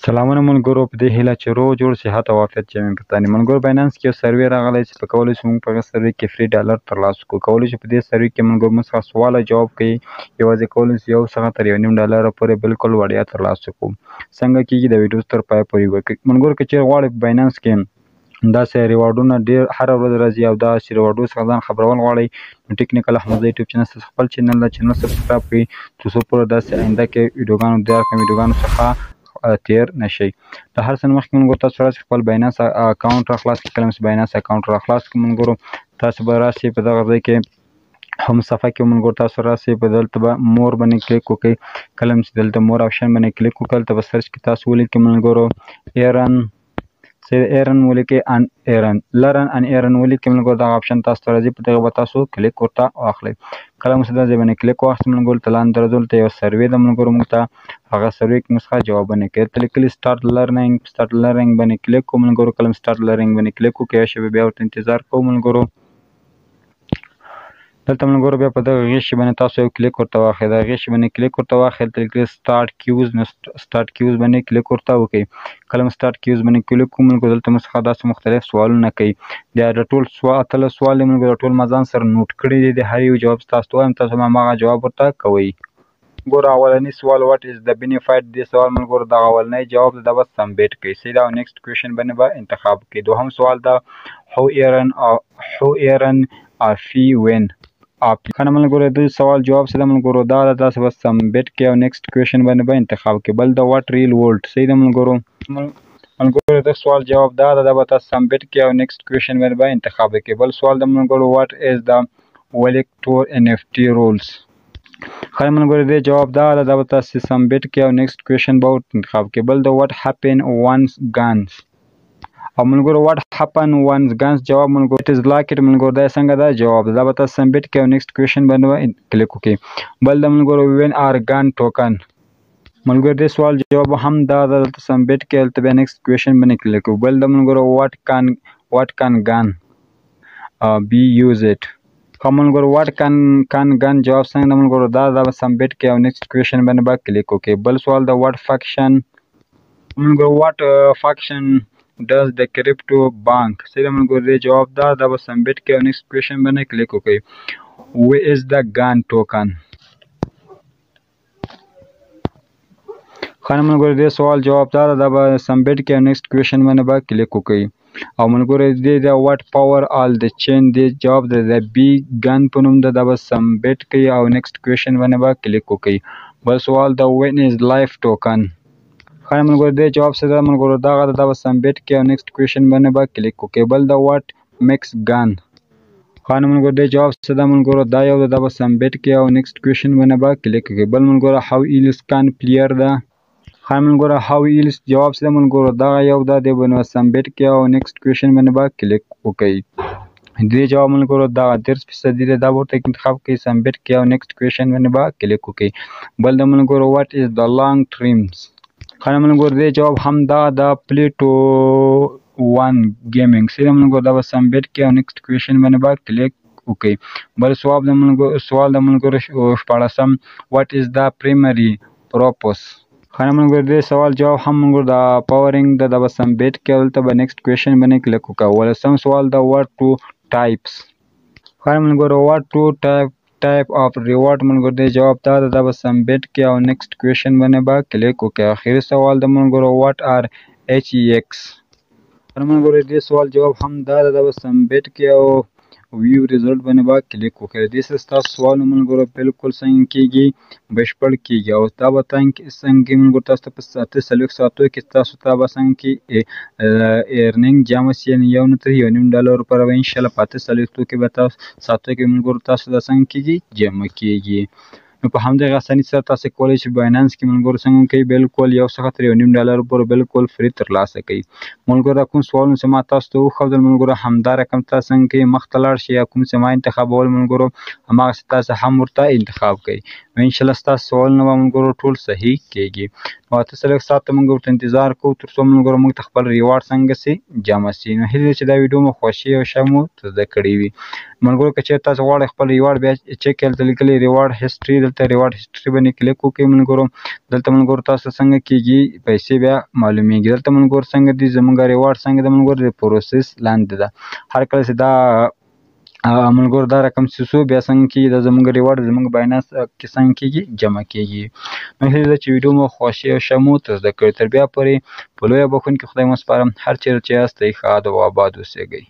سلامونه ملګرو، په دې هیله چې روغ جوړ صحت او عافیت جامې پرتانې. ملګرو باینانس کې یو سروې راغلی چې په کولی شو موږ په هغه سروې کې فري ډالر ترلاسه کړو. کولی شو په دې سروې کې ملګرو موږ څخه سوال او جواب کوي. یوازې کولی شو یو څخه تر 1.5 ډالره پورې بالکل وړیا ترلاسه کړو. څنګه کېږي د ویډیو تر پایه پورې وګورئ. ملګرو که چېرې غواړئ په باینانس کې داسې ریواردونه ډېر هره ورځ راځي او داسې ریواردونو څخه ځان خبرول غواړئ نو ټیکنیکل احمدزی یوټیوب چینل خپل چینل ده، چینل سبسکرایب کړئ تر څو پوره داسې آینده کې ویډیوګانو څخه تیر نشئ. د هر څه نه مخکې ملګرو تاسو راسئ خپل باینانس اکاونټ راخلاص کړئ. کله چې باینانس اکاونټ راخلاص کړئ ملګرو تاسو به راسئ په دغه ځای کې هم صفحه کې ملګرو تاسو راسئ په دلته به مور باندې کلیک وکړئ. کله چې دلته مور آپشن باندې کلیک وکړئ دلته به سرچ کې تاسو ولیکئ ملګرو ایرن ولیکئ ان ایرن لرن ان ایرن ولیکئ ملګرو دغه آپشن تاسو ته راځي په دغه به تاسو کلیک ورته واخلئ. کله مو چې دا ځای باندې کلیک واخیست ملګرو دلته لاندې درځو دلته یو سروې ده ملګرو موږ ته هغه سروې کې موږ څخه جوابونه کوي. دلته لیکلي سټارټ لرنینګ باندې کلیک کوو ملګرو. کله سټارټ لرنینګ باندې کلیک وکړو یوه شېبه بیا ورته انتظار کوو ملګرو. دلته ملګرو بیا په دغه هغې شي باندې تاسو یو کلیک ورته واخلئ. د هغې شي باندې کلیک ورته واخلئ دلته لیکلي سټارټ کیوز نو سټارټ کیوز باندې کلیک ورته وکړئ. کله مو سټارټ کیوز باندې کلیک کوو ملګرو دلته موږ څخه داسې مختلف سوالونه کوي. بیا د ټول 18 سوال دی ملګرو ټول ما ځان سره نوټ کړي دي. د هر یو جواب تاسو ته وایم تاسو هماغه جواب ورته کوئ. ګوره اولنی سوال واټ از د بینیفایټ دې سوال ملګرو دغه اولنی جواب دا به سبمیټ کړئ. صحیح ده او نیکسټ کوېشن باندې به انتخاب کړئ. دوهم سوال دا هو ایرن فی وین کنه ملګرو د سوال جواب څه ده ملګرو دا ده تاسو به سبمیټ کړئ او نیکسټ کوېشن باندې به انتخاب کړئ. بل د واټ ریل ورلډ صحیح ده ملګرو د سوال جواب دا ده دا به تاسو سبمیټ کړئ او نیکسټ کوېشن باندې به انتخاب کړئ. بل سوال د ملګرو واټ از د ولیکټور NFT رولز خیر ملګرو دې جواب دا ده دا به تاسو سبمیټ کړئ او نیکسټ کوېشن به انتخاب کړئ. بل د واټ هپن وانس ګانز او ملګرو واټ هپن وانس ګانز جواب ملګرو اټ از لاکټ ملګرو دا څنګه دا جواب دا به تاسو سبمیټ کړئ او نیکسټ کوېشن باندې کلیک وکړئ. بل د ملګرو وین آر ګان ټوکن ملګرو دې سوال جواب هم دا ده دلته سبمیټ کړئ دلته بیا نیکسټ کوېشن باندې کلیک وکړئ. بل د ملګرو واټ کان ګان بی یوزډ ملګرو واټ کان ګن جواب څنګه ده ملګرو دا به سبمیټ کړئ او نیکسټ کوېشن باندې به کلیک وکړئ. بل سوال د واټ فکشن ملګرو واټ فکشن ډز د کریپټو بانک صحیح ده ملګرو دې جواب دا به سبمیټ کړئ او نیکسټ کوېشن باندې کلیک وکړئ. وی از د ګان ټوکن خانه ملګرو دې سوال جواب دا به سبمیټ کړئ او نیکسټ کوېشن باندې به کلیک وکړئ. او ملګرو دې د واټ پاور آل د چین دې جواب د بی ګن په نوم ده دا به سبمیټ کړئ او نیکسټ کوېشن باندې به کلیک وکړئ. بل سوال د وین از لایف ټوکن خیر ملګرو دې جواب څه ده ملګرو دغه ده دا به سبمیټ کړئ او نیکسټ کوېشن باندې به کلیک وکړئ. بل د واټ میکس ګن خانه ملګرو دې جواب څه ده ملګرو دا یو ده دا به سبمیټ کړئ او نیکسټ کوېشن باندې به کلیک وکړئ. بل ملګرو هاو ایلس کان پلیر ده خیر ملګرو هاو ایلس جواب څه ده ملګرو دغه یو ده دې به سبمیټ کړئ او نیکسټ کوېشن باندې به کلیک وکړئ. دې جواب ملګرو دغه 30% دی دا ورته انتخاب کړئ سبمیټ کړئ او نیکسټ کوېشن باندې به کلیک وکړئ. بل د ملګرو واټ از د لانګ ټریمز خیر ملګرو دې جواب هم دا د پلیټو ون ګیمینګ صحیح ده ملګرو دا به سبمیټ کړئ او نیکسټ کوېشن باندې به کلیک وکړئ. بل سوال د ملګرو 14 واټ از د پرایمري پروپوس خیر ملګرو دې سوال جواب هم ملګرو د پاورینګ ده دا به سبمیټ کړئ دلته به نیکسټ کوېشن باندې کلیک وکړئ. 15 سوال د واټ ټو ټایپس خیر ملګرو واټ ټو ټایپ اف ریوارډ ملګرو دې جواب دا ده دا به سبمیټ کړئ او نیکسټ کوېشن باندې به کلیک وکړئ. اخري سوال د ملګرو واټ آر HEX خیر ملګرو دې سوال جواب هم دا ده دا به سبمیټ کړئ او ویو ریزلټ باندې به کلیک وکړئ. دې سره ستاسو سوالونه ملګرو بالکل څنګه کېږي بشپړ کېږي او دا به څنګه ملګرو تاسو ته په 48 ساعتو کې تاسو ته به څنګه کې ارنینګ جمع شي یعنې 1 نه تر 1.5 ډالرو پورې به انشاءالله په 48 کې به تاسو ساعتو کې ملګرو تاسو دا څنګه کېږي جمع کېږي. نو په همدغه اسانۍ سره تاسو کولی شئ باینانس کې ملګرو څنګه کوي بالکل 1 څخه تر 1.5 ډالرو پورې بالکل فري ترلاسه کوي. ملګرو دا کوم سوالونه چې ما تاسو ته وښودل ملګرو همدا رقم تاسو څنګه کوي مخته لاړ شئ یا کوم چې ما انتخابول ملګرو هماغسې تاسو هم ورته انتخاب کوئ نو انشاءالله ستاسو سوالونه به ملګرو ټول صحیح کېږي. او اته څلوېښت ساعته موږ ورته انتظار کوو تر څو ملګرو موږ ته خپل ریوارډ څنګه سي جمع سي. نو هیله ده چې دا ویډیو مو خوښي او ښه مو زده کړې وي. ملګرو که چېرې تاسو غواړئ خپل ریوارډ بیا چک کړئ، دلته لیکلي ریوارډ هسټري، دلته ریوارډ هسټري باندې کلیک وکړئ ملګرو. دلته ملګرو تاسو څنګه کېږي پیسې بیا معلومیږي. دلته ملګرو څنګه دي زموږ ریوارډ څنګه ده ملګرو د پروسس لاندې ده. هر کله چې دا ملګرو دا رقم چې څو بیا څنګه کېږي دا زموږ ریوارډ زموږ باینانس کې څنګه کېږي جمع کېږي. نو هیله ده چې ویډیو مو خوښي او ښه مو زده کړې. تر بیا پورې په لویه بخښونکي خدای مو سپارم. هر چېرې چې یاست ښه ادب او آباد اوسېږئ.